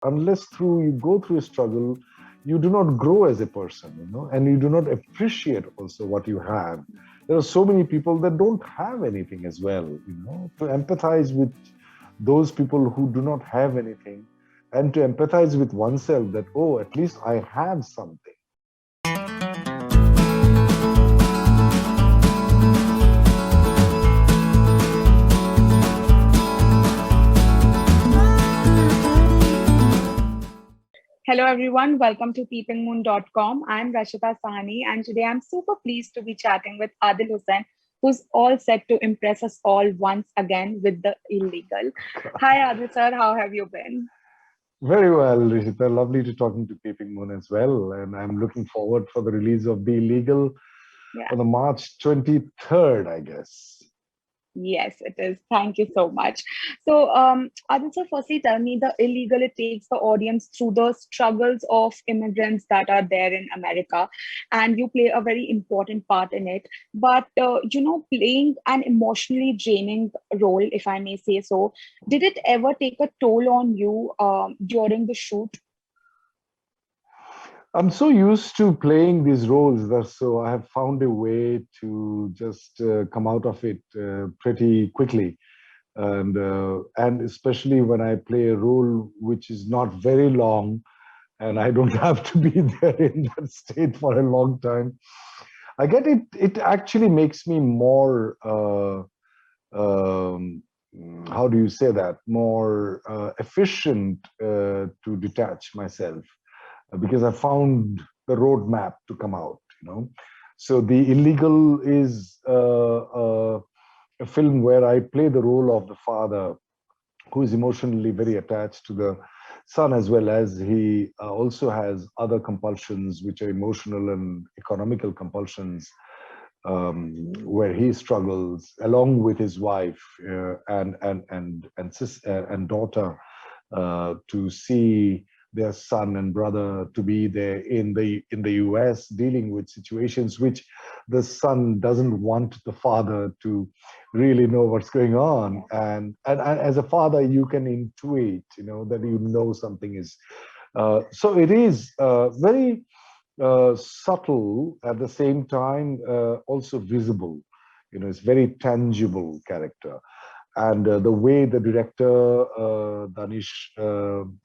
unless through you go through a struggle, you do not grow as a person, and you do not appreciate also what you have. There are so many people that don't have anything as well, to empathize with those people who do not have anything, and to empathize with oneself that, oh, at least I have something. Hello everyone, welcome to PeepingMoon.com. I'm Rashita Sahani and today I'm super pleased to be chatting with Adil Hussain, who's all set to impress us all once again with the illegal. Hi Adil sir, how have you been? Very well, Rishita. Lovely to talking to Peeping Moon as well. And I'm looking forward for the release of The Illegal Yeah. on the March 23rd, I guess. Yes, it is. Thank you so much. So, Adil sir, firstly, tell me the illegal. It takes the audience through the struggles of immigrants that are there in America, and you play a very important part in it. But playing an emotionally draining role, if I may say so, did it ever take a toll on you during the shoot? I'm so used to playing these roles that so I have found a way to just come out of it pretty quickly. And especially when I play a role which is not very long and I don't have to be there in that state for a long time. I get it. It actually makes me more. Um, how do you say that? More efficient to detach myself because I found the roadmap to come out. So the illegal is a film where I play the role of the father who is emotionally very attached to the son, as well as he also has other compulsions which are emotional and economical compulsions, where he struggles along with his wife and daughter to see their son and brother to be there in the US, dealing with situations which the son doesn't want the father to really know what's going on. And as a father, you can intuit, that something is. So it is very subtle at the same time, also visible. It's very tangible character, and the way the director Danish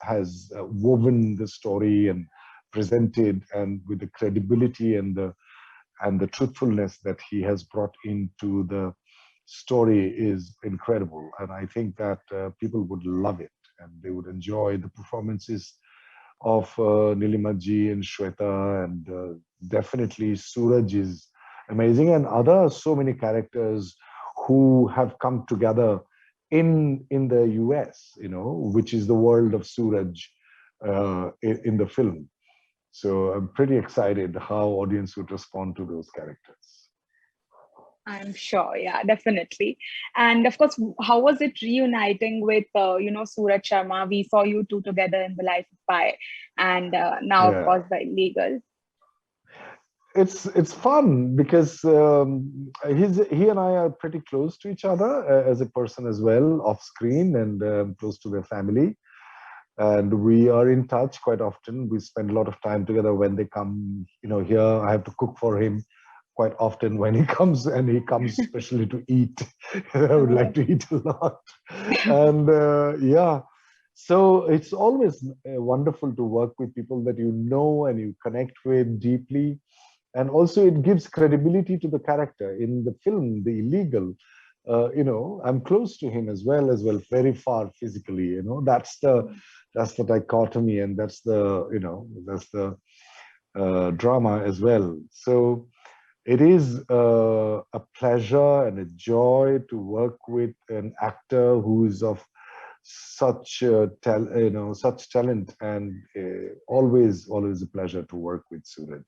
has woven the story and presented, and with the credibility and the truthfulness that he has brought into the story is incredible. And I think that people would love it and they would enjoy the performances of Nilimaji and Shweta, and definitely Suraj is amazing, and other so many characters who have come together in the US, which is the world of Suraj in the film. So I'm pretty excited how audience would respond to those characters. I'm sure, yeah, definitely. And of course, how was it reuniting with, Suraj Sharma? We saw you two together in The Life of Pi, and now, of Yeah. course, the illegal. It's fun because he and I are pretty close to each other as a person as well, off screen, and close to their family. And we are in touch quite often. We spend a lot of time together when they come, here. I have to cook for him quite often when he comes, and he comes especially to eat. I would like Oh, to eat a lot. And yeah, so it's always wonderful to work with people that you know and you connect with deeply. And also it gives credibility to the character in the film, The Illegal. I'm close to him as well, very far physically. That's the dichotomy, and that's the drama as well. So it is a pleasure and a joy to work with an actor who is of such talent, and always a pleasure to work with Suraj.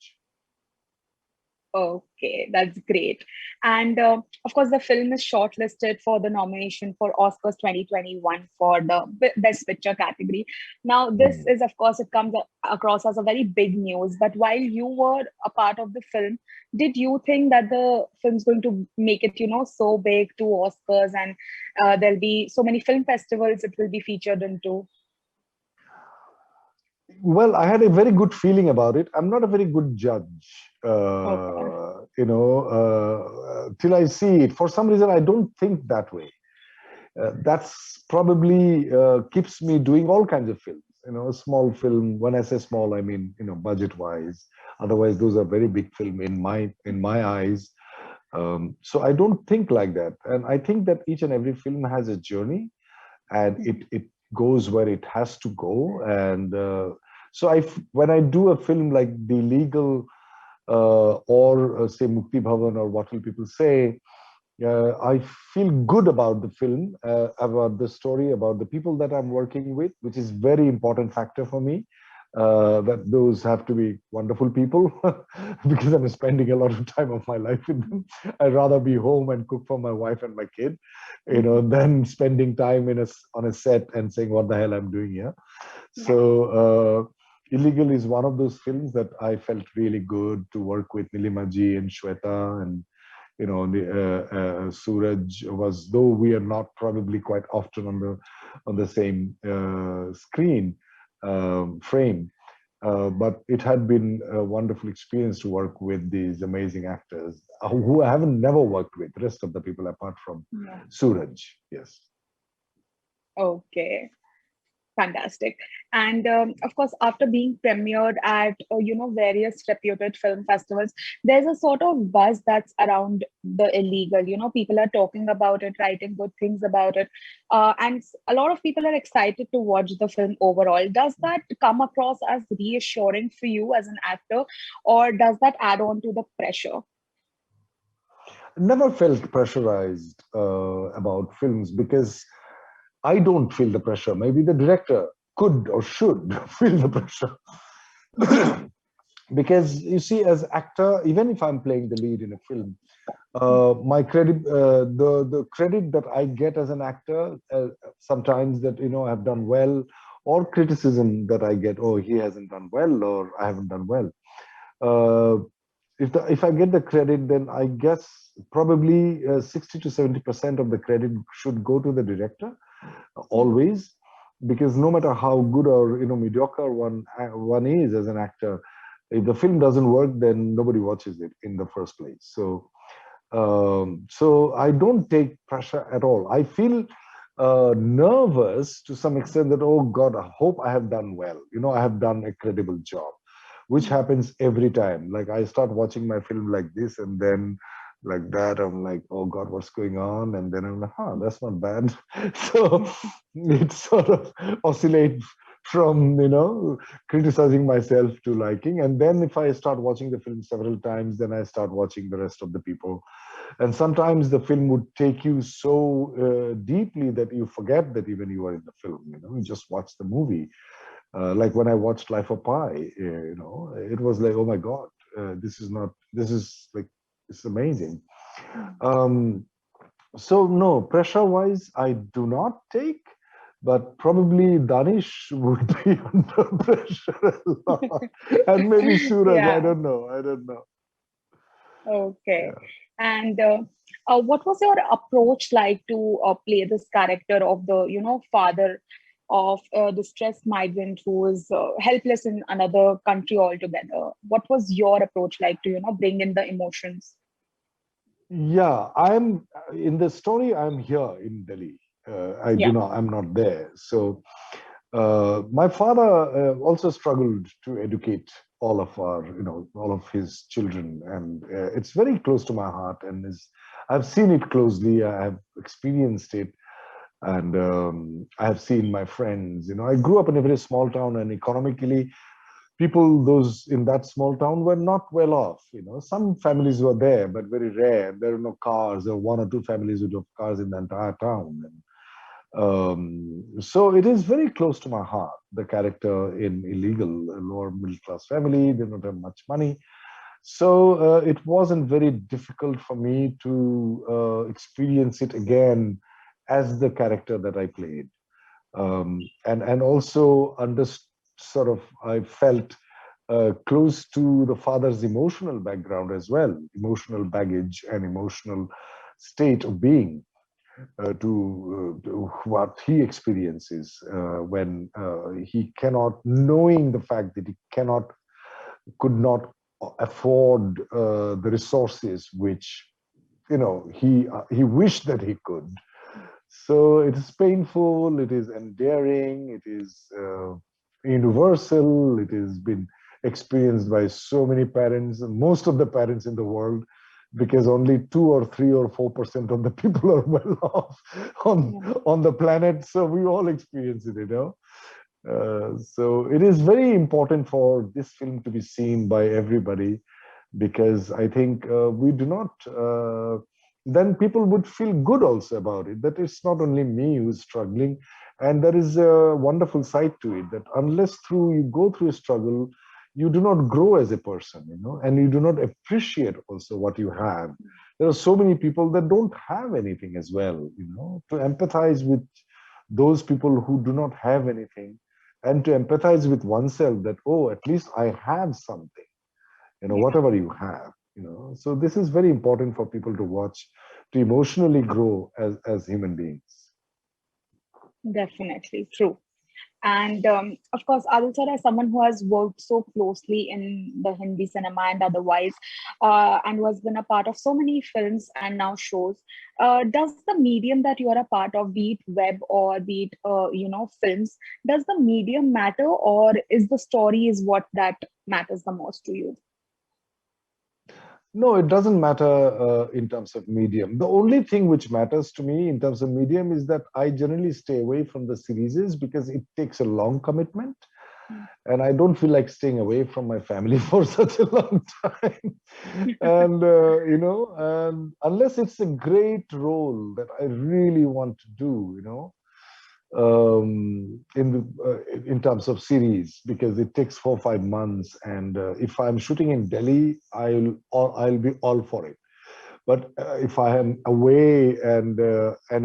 okay, that's great. And of course, the film is shortlisted for the nomination for Oscars 2021 for the Best Picture category. Now, this Hmm. is, of course, it comes across as a very big news. But while you were a part of the film, did you think that the film's going to make it, so big to Oscars, and there'll be so many film festivals it will be featured into? Well, I had a very good feeling about it. I'm not a very good judge, Okay. till I see it. For some reason, I don't think that way. That's probably keeps me doing all kinds of films. A small film. When I say small, I mean budget wise. Otherwise, those are very big film in my eyes. So I don't think like that, and I think that each and every film has a journey, and it goes where it has to go. And so when I do a film like The Legal, or say Mukti Bhavan, or what will people say, I feel good about the film, about the story, about the people that I'm working with, which is very important factor for me. That those have to be wonderful people because I'm spending a lot of time of my life with them. I'd rather be home and cook for my wife and my kid, than spending time on a set and saying what the hell I'm doing here. Yeah. So Illegal is one of those films that I felt really good to work with Nilimaji and Shweta, and Suraj was, though we are not probably quite often on the same screen frame, but it had been a wonderful experience to work with these amazing actors who I haven't never worked with. The rest of the people apart from Yeah. Suraj, yes. Okay. Fantastic. And of course, after being premiered at various reputed film festivals, there's a sort of buzz that's around the illegal. People are talking about it, writing good things about it, and a lot of people are excited to watch the film overall. Does that come across as reassuring for you as an actor, or does that add on to the pressure? Never felt pressurized about films because I don't feel the pressure. Maybe the director could or should feel the pressure. Because you see, as actor, even if I'm playing the lead in a film, my credit, the credit that I get as an actor, sometimes that I've done well, or criticism that I get, oh, he hasn't done well, or I haven't done well. Uh, if I get the credit, then I guess probably 60 to 70% of the credit should go to the director, always, because no matter how good or mediocre one is as an actor, if the film doesn't work, then nobody watches it in the first place. So I don't take pressure at all. I feel nervous to some extent that, oh God, I hope I have done well. I have done a credible job, which happens every time. Like I start watching my film like this, and then like that, I'm like, oh God, what's going on? And then I'm like, that's not bad. So it sort of oscillates from criticizing myself to liking. And then if I start watching the film several times, then I start watching the rest of the people. And sometimes the film would take you so deeply that you forget that even you are in the film. You just watch the movie. Like when I watched Life of Pi, it was like, oh my God, this is like, it's amazing. Um, so no, pressure-wise, I do not take, but probably Danish would be under pressure a lot, and maybe Suraj. I Yeah. don't know. I don't know. Okay. Yeah. And what was your approach like to play this character of the, father of a distressed migrant who is helpless in another country altogether? What was your approach like to, bring in the emotions? Yeah, I'm in the story. I'm here in Delhi. Yeah. I'm not there. So my father also struggled to educate all of his children, and it's very close to my heart. And I've seen it closely. I have experienced it, and I have seen my friends. I grew up in a very small town, and economically, people those in that small town were not well off. Some families were there, but very rare. There were no cars. There were one or two families with cars in the entire town. So it is very close to my heart. The character in Illegal, a lower middle class family, they don't have much money. So it wasn't very difficult for me to experience it again as the character that I played. And also sort of I felt close to the father's emotional background as well, emotional baggage and emotional state of being. to what he experiences when he cannot, knowing the fact that he cannot, could not afford the resources which he wished that he could. So it is painful, it is endearing, it is universal, it has been experienced by so many parents, most of the parents in the world, because only 2 or 3 or 4% of the people are well off on Yeah, on the planet. So we all experience it. So it is very important for this film to be seen by everybody, because I think we do not, then people would feel good also about it, that it's not only me who's struggling. And there is a wonderful side to it, that unless through you go through a struggle, you do not grow as a person, and you do not appreciate also what you have. There are so many people that don't have anything as well, to empathize with those people who do not have anything, and to empathize with oneself that, oh, at least I have something, yeah, whatever you have. So this is very important for people to watch, to emotionally grow as human beings. definitely true. And of course, Adil sir, as someone who has worked so closely in the Hindi cinema and otherwise, and who has been a part of so many films and now shows, does the medium that you are a part of, be it web or be it, films, does the medium matter, or is the story is what that matters the most to you? No, it doesn't matter in terms of medium. The only thing which matters to me in terms of medium is that I generally stay away from the series, because it takes a long commitment, and I don't feel like staying away from my family for such a long time. And unless it's a great role that I really want to do, in terms of series, because it takes 4 or 5 months, and if I'm shooting in Delhi, I'll be all for it. But if I am away, and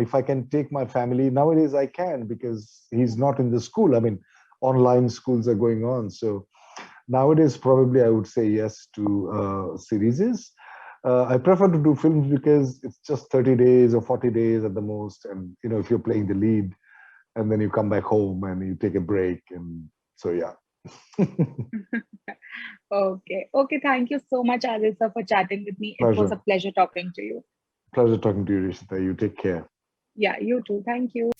if I can take my family nowadays, I can, because he's not in the school. I mean, online schools are going on, so nowadays probably I would say yes to series. I prefer to do films because it's just 30 days or 40 days at the most, and if you're playing the lead, and then you come back home and you take a break, and so yeah. Okay. Okay. Thank you so much, Adil sir, for chatting with me. It was Pleasure. a pleasure talking to you. Pleasure talking to you, Rishita. You take care. Yeah, you too. Thank you.